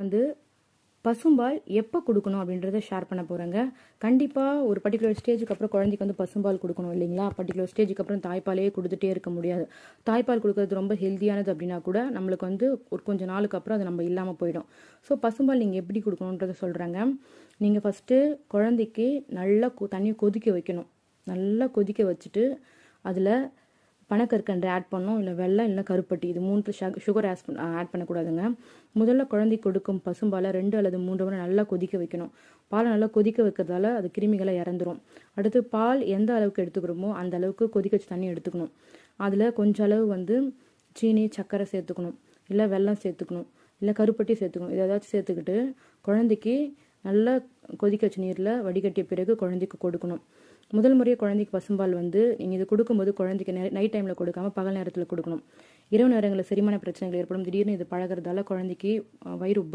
வந்து பசும்பால் எப்போ கொடுக்கணும் அப்படின்றத ஷேர் பண்ண போகிறேங்க. கண்டிப்பாக ஒரு பர்டிகுலர் ஸ்டேஜுக்கு அப்புறம் குழந்தைக்கு வந்து பசும்பால் கொடுக்கணும் இல்லைங்களா? பர்டிகுலர் ஸ்டேஜுக்கு அப்புறம் தாய்ப்பாலே கொடுத்துட்டே இருக்க முடியாது. தாய்ப்பால் கொடுக்கறது ரொம்ப ஹெல்த்தியானது அப்படின்னா கூட நம்மளுக்கு வந்து ஒரு கொஞ்சம் நாளுக்கு அப்புறம் அது நம்ம இல்லாமல் போயிடும். ஸோ பசும்பால் நீங்கள் எப்படி கொடுக்கணுன்றத சொல்கிறேங்க. நீங்கள் ஃபஸ்ட்டு குழந்தைக்கு நல்லா தண்ணியை கொதிக்க வைக்கணும். நல்லா கொதிக்க வச்சுட்டு அதில் பனக்கற்கண்டு ஆட் பண்ணோம், இல்லை வெல்லம், இல்லை கருப்பட்டி, இது 3 சுகர் ஆட் பண்ணக்கூடாதுங்க. முதல்ல குழந்தைக்கு கொடுக்கும் பசும்பாலை 2 அல்லது 3 முறை நல்லா கொதிக்க வைக்கணும். பாலை நல்லா கொதிக்க வைக்கிறதால அது கிருமிகளை இறந்துரும். அடுத்து பால் எந்த அளவுக்கு எடுத்துக்கிறோமோ அந்த அளவுக்கு கொதிக்க வச்சு தண்ணி எடுத்துக்கணும். அதில் கொஞ்சம் அளவு வந்து சீனி, சர்க்கரை சேர்த்துக்கணும், இல்லை வெல்லம் சேர்த்துக்கணும், இல்லை கருப்பட்டி சேர்த்துக்கணும். இதை ஏதாச்சும் சேர்த்துக்கிட்டு குழந்தைக்கு நல்லா கொதிக்க வச்ச நீரில் வடிகட்டிய பிறகு குழந்தைக்கு கொடுக்கணும். முதல் முறையாக குழந்தைக்கு பசும்பால் வந்து நீங்கள் இது கொடுக்கும்போது குழந்தைக்கு நைட் டைமில் கொடுக்காம பகல் நேரத்தில் கொடுக்கணும். இரவு நேரங்களில் செரிமான பிரச்சனைகள் ஏற்படும். திடீர்னு இது பழகிறதால குழந்தைக்கு வயிறு உப்ப